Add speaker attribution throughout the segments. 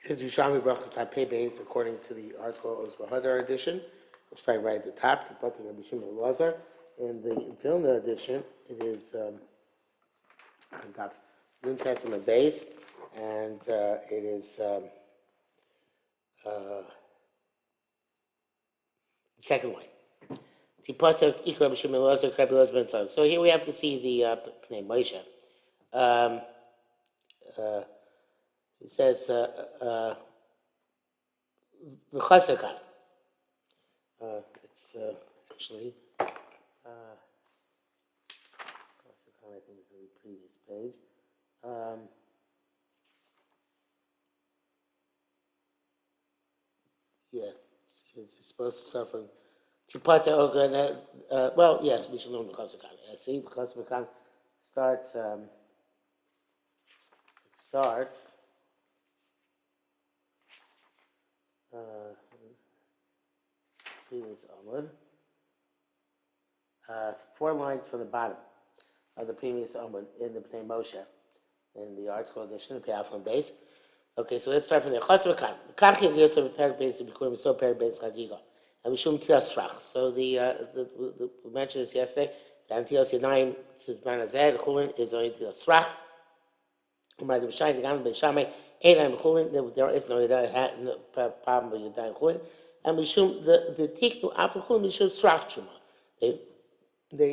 Speaker 1: His Yerushalmi Berachos Tapei Beis, according to the article of Hadar edition, which is right at the top, the Pati Rabbi Shimon Lazar. In the Vilna edition, it is on top New Testament base, and it is the second line. Tipata Ikra Rabbi Shimon Lazar Rabbi Lazar Ben Tov. So here we have to see the name Moshe. It says v'chasakan. It's actually v'chasakan. I think it's on the previous page. Yeah, it's supposed to start from Tipata Ogan. Well, yes, we should know v'chasakan. See, v'chasakan starts. It starts. Previous Amud. 4 lines from the bottom of the previous Amud in the Pnei Moshe, in the article edition, the Piafon base. Okay, so let's start from there. Chas v'kan. Kachim yosef perik base b'kurim so perik base chagiga. And mishum tilas rach. So we mentioned this yesterday. And tilas yadayim to the man azeh. The chulin is only tilas rach. Umar the b'shai the gam b'shamay. There is no problem with Yadayim Chulin. And Mishum, the Tiknu Apel Chulin, Mishum Srach Chuma. They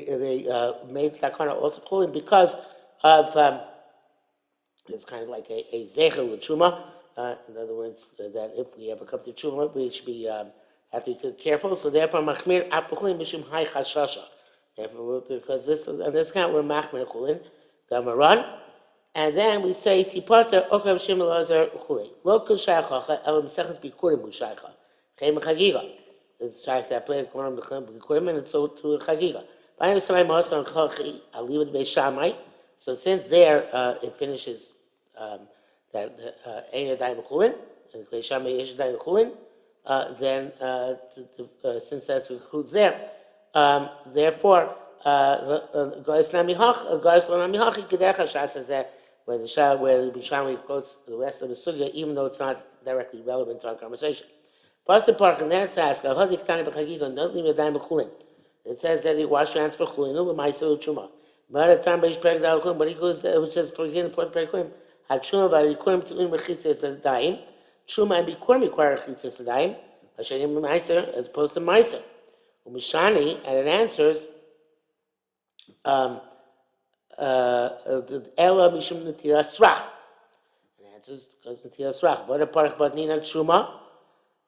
Speaker 1: made that kind of also Chulin because of, it's kind of like a Zecher with Chuma. In other words, that if we ever come to Chuma, we should be, have to be careful. So therefore, Machmir Apel Chulin, Mishum Hai Chashasha. Because this kind we're Machmir Chulin, the Maran. And then we say Tipata Okram Shimon Lazar Chulei. Local Shaychacha Elam Seches Bikurim Shaycha. Chem Chagiga. It's Shaykh that played Bikurim and so to Chagiga. Ba'im Sarai Masa and Chachi Alivad Beis Shammai. So since there it finishes that Ein Yadayim Chulin and Beis Shammai Yesh Yadayim Chulin, then since that includes there, therefore Goyes Namihach Goyes Namihach Kedercha Shas Hazeh. Where the Yerushalmi quotes the rest of the sugya, even though it's not directly relevant to our conversation. It says that he washed your hands for chulin, but my son chuma. But at the time, but he could, it says for again the point perikum, had chuma by bikurim to unrechitzes the daim, chuma and bikurim require rechitzes the daim, asherim meiser as opposed to meiser. Umishani, and it answers. Ella mishum netilas rach. The answer is because netilas rach. What a parach but nina truma.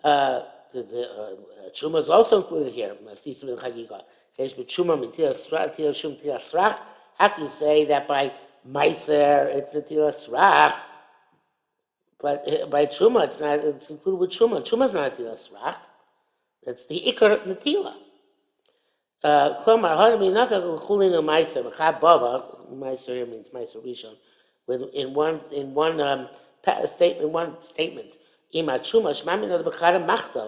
Speaker 1: Truma is also included here. Mastisim and chagiga. Here's but truma netilas rach. Netilas rach. How can you say that by meiser it's netilas rach, but by truma it's not? It's included with truma. Truma is not netilas rach. That's the ikar netila. Klomar harami nakal chulin u'meiser v'chab bava. Meiser here means meiser rishon. In one statement, ima truma shmami no b'chara machta.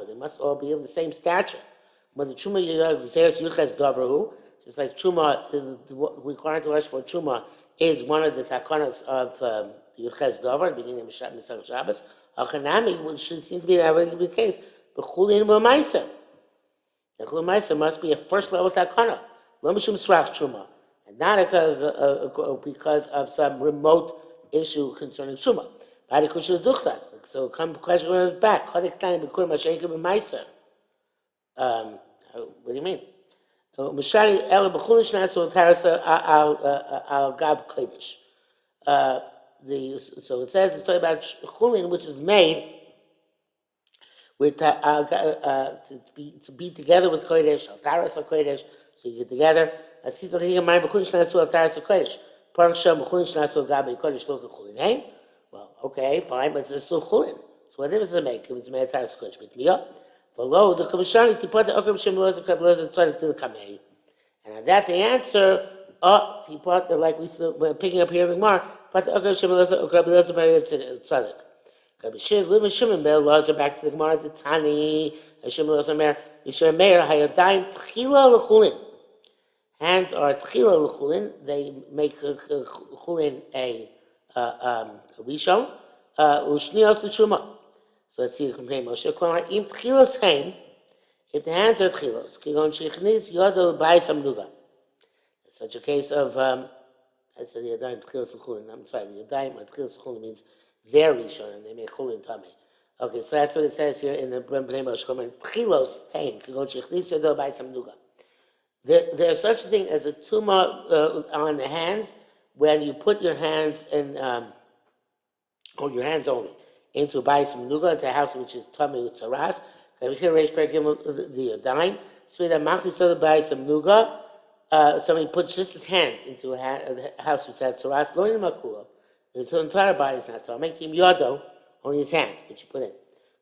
Speaker 1: They must all be of the same stature. But the truma zeres yuches davrahu, just like truma is required to us for truma is one of the takanas of yuches davar, beginning of Mishnah Shabbos. Achanami, which should seem to be the case, but chulin u'meiser. The chulin meiser must be a first level takana, lo mishum srach truma, and not because of some remote issue concerning truma. So come question back. What do you mean? So it says it's talking about chulin, which is made with to be together with kodesh, altaras or kodesh. So you get together. As he's looking at my b'chulin shnasu altaras or kodesh. Parksha b'chulin shnasu gabi kodesh look at chulin. Hey, well, okay, fine, but it's still chulin. So what difference does it make if it's made altaras or kodesh? But me up. Below the kamishani to put the okram shem loz okram loz tzad to the kamei. And on that the answer, he put like we're picking up here in the Gemara. Put the okram shem loz okram loz tzad. Rabbi Shimon Ber Lazar back to the Gemara the Tani. Shimon Lazar Mer Yisrael Meir Hayadayim Tchila L'Chulin. Hands are Tchila L'Chulin. They make Chulin a rishon. Ushnios l'truma. So let's see the complaint. Moshe Klamar im tchilos hein. If the hands are tchilos, kigon shichnis yodel ba'isam nuga. Such a case of I said the yadayim tchilos l'chulin. I'm sorry, the yadayim tchilos l'chulin means their rishon, and they make chulin tamei. Okay, so that's what it says here in the Bnei Moshe Klamar. Tchilos hein kigon shichnis yodel ba'isam nuga. There's such a thing as a tuma on the hands when you put your hands in, or your hands only, into a bayis menuga, into a house which is tummy with saras. Here, Reish Perek the dime. So that machlis of the bayis menuga, somebody puts just his hands into a house which has saras, going to makula. His entire body is not tummy. Kim yodo, only his hand, which you put in.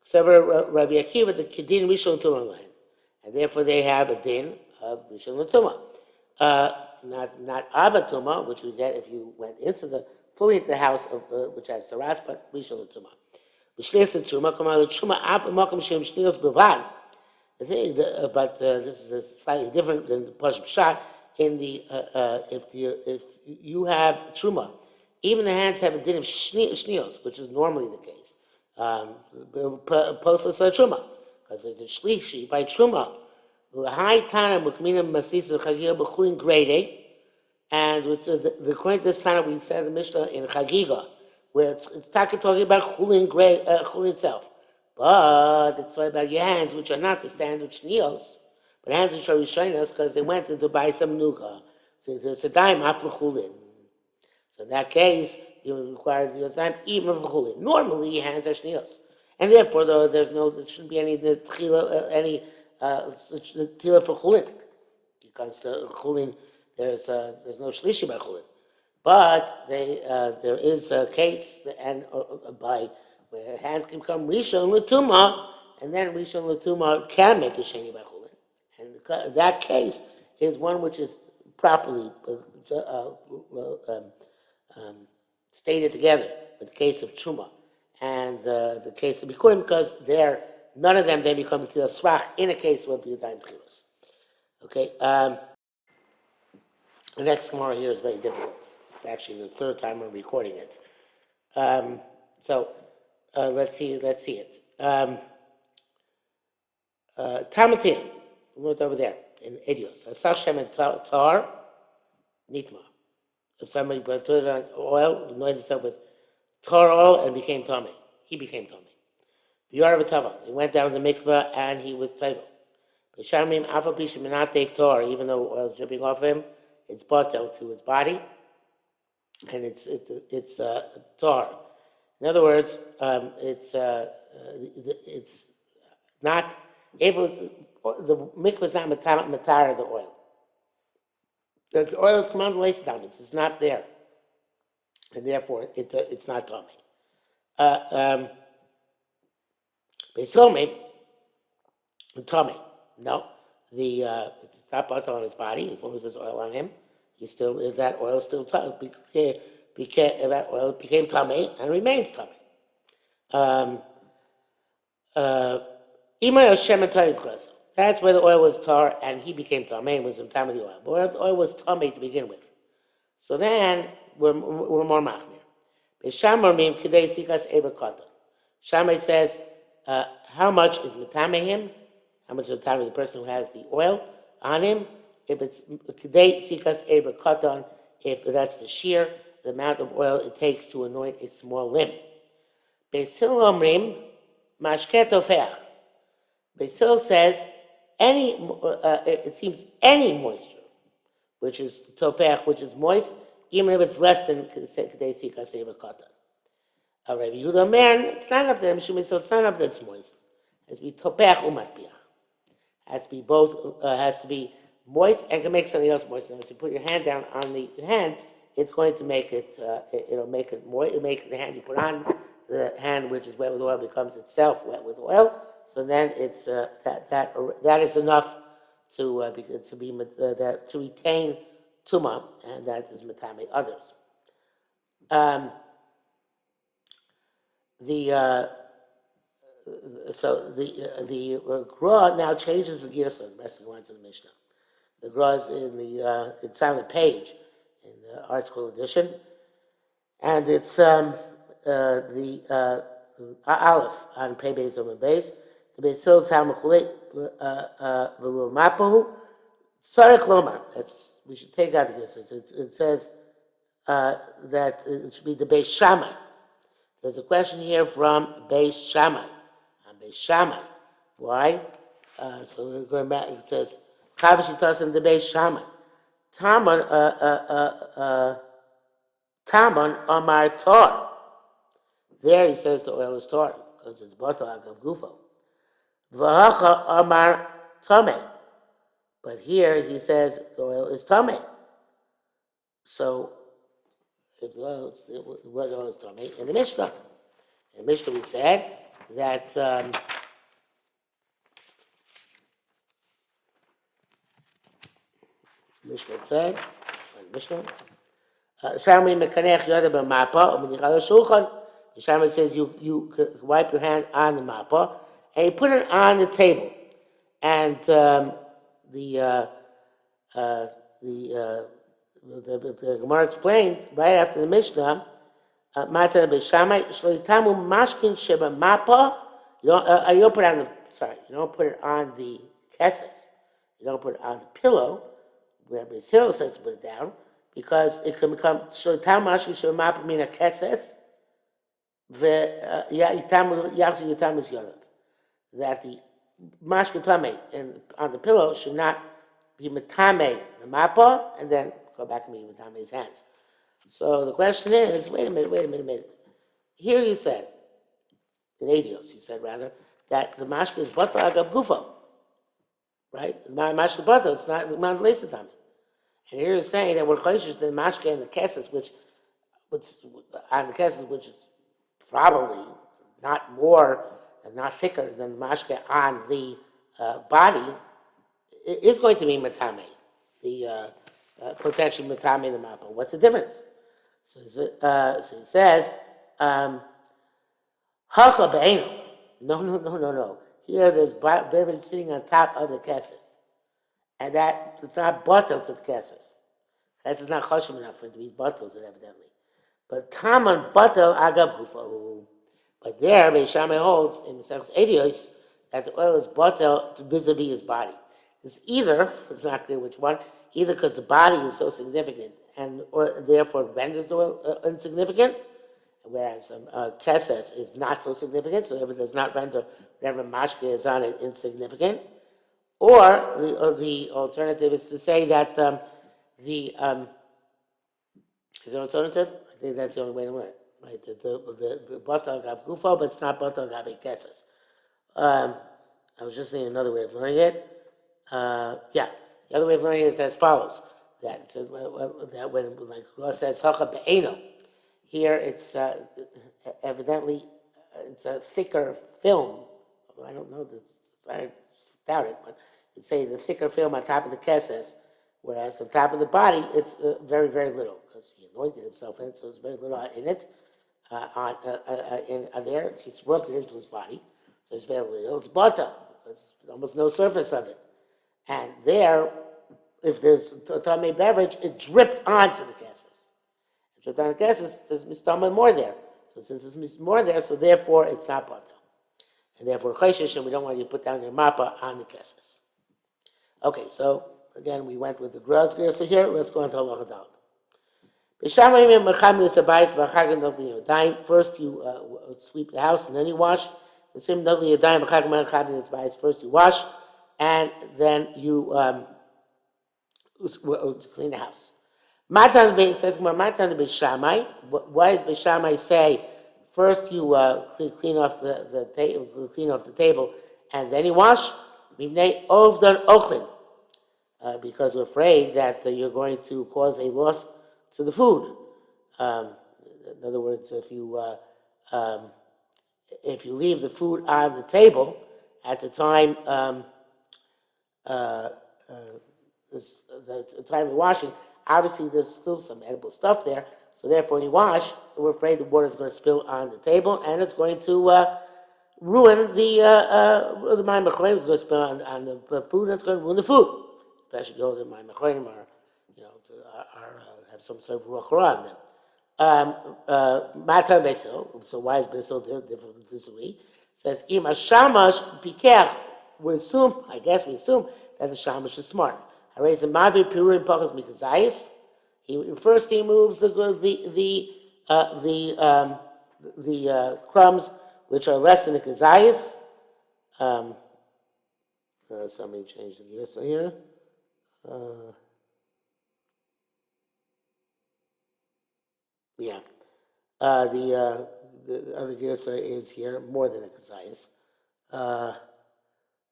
Speaker 1: So Rabbi Akiva, the kedin rishon tumah line, and therefore they have a din of rishon l'tumah. Not avatuma, which you get if you went fully into the house of which has saras, but rishon l'tumah. B'shleis l'tumah, kamar l'tumah av makom shem shnios b'vad. But this is slightly different than the pasuk shot. In the if you have truma, even the hands have a din of shnios, which is normally the case. Post truma, because it's a shlishi by truma. High Tana Mukmina Masisa Chagiga B'Chulin Grade, and the according to this Tana we said the Mishnah in Chagiga, where it's talking about Chulin grade Chulin itself, but it's talking about your hands, which are not the standard shnios, but hands which are rishonos because they went to buy some nuga. So it's a dime after Chulin. So in that case, you require the dime even for Chulin. Normally, your hands are shnios, and therefore, though, there shouldn't be any tila for chulin, because chulin there's no shlishi by chulin, but there is a case and by where hands can become rishon l'tuma, and then rishon l'tuma can make a sheni by chulin, and that case is one which is properly stated together with the case of truma and the case of bikurim, because none of them then become tila srach in a case where b'yadayim tchilos. Okay, the next Gemara here is very difficult. It's actually the third time we're recording it. So let's see it. Tamatin, look over there in Edios. Asach shem and tar nitma. If somebody put it on oil, anointed himself with tar oil and became tummy, he became tummy. He went down to the mikveh and he was taiva. Even though oil is dripping off him, it's batel to his body, and it's tar. In other words, it's not able. The mikveh is not matar of the oil. The oil is commanded lace diamonds. It's not there, and therefore it's not tummy. Beisilmi, tummy. No, it's not butter on his body as long as there's oil on him. That oil still that oil became tummy and remains tummy. That's where the oil was tar and he became tummy and was in time of the oil. But the oil was tummy to begin with. So then we're more machmir. Shammai says, how much is matame him? How much is the time of the person who has the oil on him? If it's k'dei sikas eber katan, if that's the shear, the amount of oil it takes to anoint a small limb. Beis Hillel omrim mashke tofeach. Beis Hillel says it seems any moisture, which is tofeach, which is moist, even if it's less than k'dei sikas eber katan. Rabbi Yehuda man, it's not enough that so it's not enough that it's moist. It has to be topech umatpiach. Has to be both. Has to be moist and can make something else moist. And if you put your hand down on the hand, it's going to make it. It'll make it moist. Make the hand you put on the hand, which is wet with oil, becomes itself wet with oil. So then it's that is enough to retain tuma, and that is matame others. The Gra now changes the gears on the rest of the lines of the Mishnah. The Gra is it's on the page in the Art School edition, and it's Aleph on Pei Beis Omer Beis, the Beisil Tam Mechulei V'Lu Mapahu Sarich Lomar. We should take out the guesses. It says that it should be the Beis Shammai. There's a question here from Beis Shammai. On Beis Shammai. Why? So we're going back. It says Chavish Yitasim the Beis Shammai. Taman Amar Tor. There he says the oil is Tor because it's Batal Agav Gufo. V'hacha Amar Tameh. But here he says the oil is Tameh. So if the oil is Tameh in the Mishnah. In the Mishnah we said that Mishnah said, Mishnah. Yerushalmi mekanech yoda b'mapa u'menichal shulchan. Yerushalmi says you wipe your hand on the mapa and you put it on the table. And the Gemara explains right after the Mishnah, Mata b'shamai shlitamu mashkin sheba mapa. You don't put it on you don't put it on the kesses. You don't put it on the pillow. Where Beis Hillel says to put it down, because it can become shlitam mashkin sheba mapa mina kesses. That the mashkin tamei and on the pillow should not be metame the mapa and then go back and be metame's hands. So the question is, wait a minute. Here he said, in Adios, he said rather, that the mashkin is batal agab gufo, right? The mashkin batal, it's not leisatami. And here he's saying that we're chayshish the mashkin and the kesses, which is probably not more and not thicker than the mashke on the body, is going to be matame, the potentially matame the mapa. What's the difference? So he says, hacha be'eno. No. Here there's beverage sitting on top of the kesses. And that it's not bottle to the kesses. Kesses is not chashim enough for it to be bottle to it, evidently. But taman bottle agav gufahu. But there, Beis Shammai holds in Masechus Edios that the oil is bottle vis-a-vis his body. It's not clear which one, either because the body is so significant or therefore renders the oil insignificant, whereas keses is not so significant, so it does not render whatever mashke is on it insignificant. Or the alternative is to say that is there an alternative? I think that's the only way to learn it. Right, the batal gav gufo, but it's not batal gav keses. I was just saying another way of learning it. The other way of learning it is as follows: that when like Ross says hacha be'eno, here it's evidently it's a thicker film. I don't know this. I doubt it, but it's say the thicker film on top of the keses, whereas on top of the body it's very very little because he anointed himself in it, so there's very little in it. There, she's rubbed it into his body, so it's very little. It's butter, there's almost no surface of it. And there, if there's a tamei beverage, it dripped onto the kesses. It dripped on the kesses, there's mistama more there. So since there's more there, so therefore it's not butter. And therefore chayshish, and we don't want you to put down your mappa on the kesses. Okay, so again, we went with the gross gersa here. Let's go on to halacha daled. First you sweep the house and then you wash. First you wash and then you clean the house. Says Beis Shammai. Why does Beis Shammai say first you clean off the table and then you wash? Because we're afraid that you're going to cause a loss to the food. In other words, if you leave the food on the table at the time the time of washing, obviously there's still some edible stuff there. So therefore, when you wash, we're afraid the water is going to spill on the table, and it's going to ruin the mayim mechorim. It's going to spill on the food, and it's going to ruin the food. Especially those in mayim mechorim have some sort of ruach ra on them. Mata Beso. So why is Beso different from disagree? It says Im Shamash Pikech. We assume, I guess we assume that the Shamash is smart. I raise a Mavi Piruim Pachas Mikazayis. First he moves the crumbs which are less than the kazayas. Somebody changed the gears here. Yeah. The other girsa is here more than a kazayas.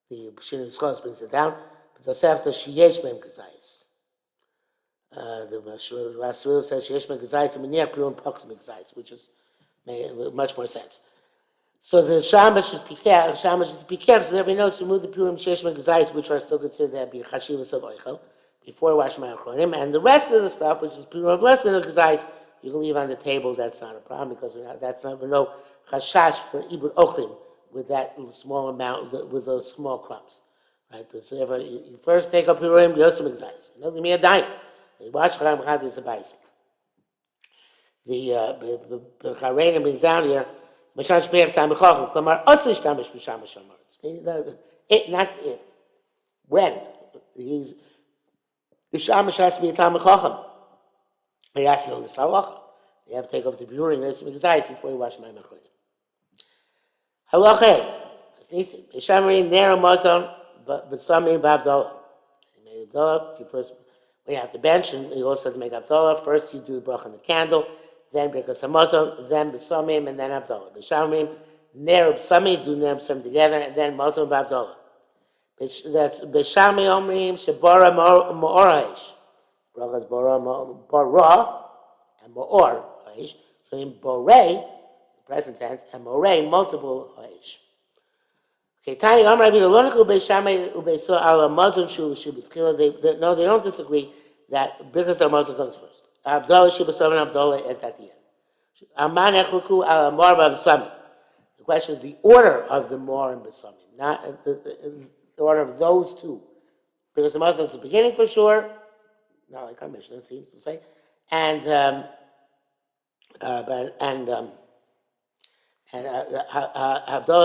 Speaker 1: The Shinu Skos brings it down, but the Sefta Sheyesh Mem kazayas. The Rasul says Sheyesh Mem kazayas and Minir Pirum Pachs kazayas, which is much more sense. So the Shamash is Pikeh, so everybody knows to move the Purim Sheyesh Mem kazayas, which are still considered to be Chashivas of Oichel, before Wash Ma'achronim, and the rest of the stuff, which is Purim of less than the kazayas, you can leave on the table. That's not a problem because we're no chashash for ibud ochlim with that small amount, with those small crumbs, right? So if you first take up Purim, Yosem Exais. No, give me a dime. You wash Charam Chad is a bais. The Charein brings down here. Mashash Be'er Tam B'Chochem. Klamar Oslish Tam B'Sham B'Shamar. It not if when he's the Shamash has to be a Tam B'Chochem. They ask you on the salacha. They have to take off the purine and some exercise before you wash my machrin. Halacha. As nisim. B'shamrim nero mazon, but b'samim b'avdolah. You make avdolah. You first when you have to bench, and you also have to make avdolah. First you do the brach on the candle, then birkas hamazon, then b'samim, and then avdolah. B'shamrim nero b'samim, do nero b'samim together, and then mazon b'avdolah. That's b'shamim omrim shebara ma'oraish. Brachas bara and ma'or haish. So in borei, present tense, and morei, multiple haish. Okay, Tani Amar Rabbi Loniku Beishamei Ubeiso Ala Mazon Shu Shubitchila. No, they don't disagree that because the Mazon comes first. Abdullah Shubasam and Abdullah is at the end. Aman Echluku Ala Mar B'Samim. The question is the order of the Mar and B'Samim, not the order of those two. Because the Mazon is the beginning for sure. Not like our Mishnah seems to say, and Havdalah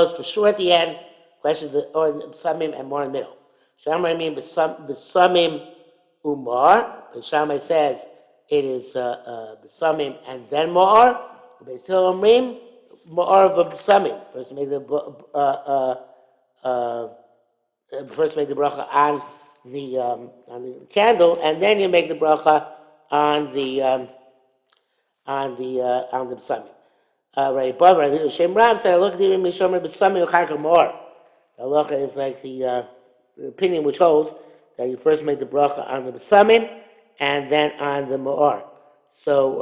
Speaker 1: is for sure at the end. Questions or B'Samim and more in the middle. Shammai mean B'Samim Umar. But Shammai says it is B'Samim and then Ma'ar. Beis Hillel Omrim Ma'ar B'Samim. First make the bracha on the candle, and then you make the bracha on the b'samim. Right, Bob, right? Shem Rav said, "Look at the Mishomer b'samim ucharka more." The halacha is like the opinion which holds that you first make the bracha on the b'samim and then on the ma'or. So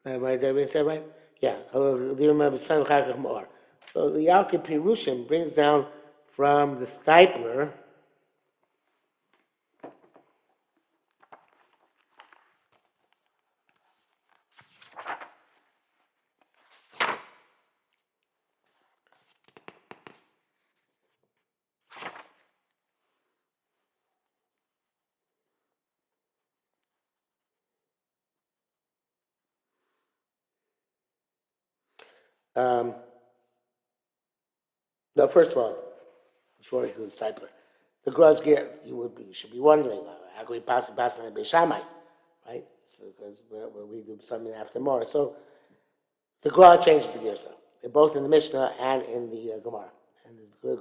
Speaker 1: right, did I say right? Yeah. So the Yalkut Pirushim brings down from the Stipler no, first of all, before we do the Stipler, the Gross Gear, you should be wondering, how can we pass on Beis Shammai, right? So, because we do something after more. So the Gra changes the Gears, both in the Mishnah and in the Gemara. And the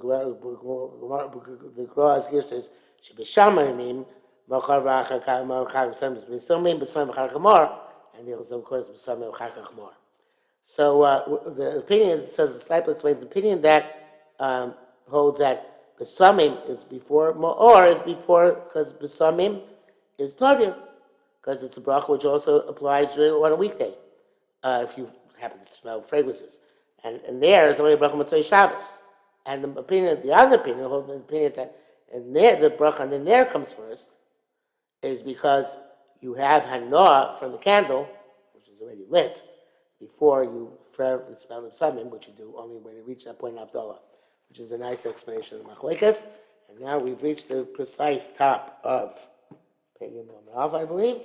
Speaker 1: Gra's Gear says, Beis Shammai mean, Machar v'achar k'mar b'samim b'samim b'char k'mar, and there's of course b'samim b'char k'mar. So the opinion says the Stipler explains the opinion that holds that B'Samim is before Ma'or is before because B'Samim is Nadir because it's a bracha which also applies on a weekday if you happen to smell fragrances, and there is only a bracha Motzei Shabbos, and the other opinion holds the opinion that and there the bracha and then there comes first is because you have Hanoah from the candle which is already lit before you smell the B'Samim, which you do only when you reach that point in Abdullah, which is a nice explanation of the Machlekes. And now we've reached the precise top of Pagan Alpha, I believe.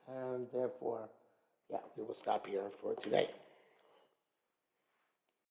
Speaker 1: And therefore, yeah, we will stop here for today.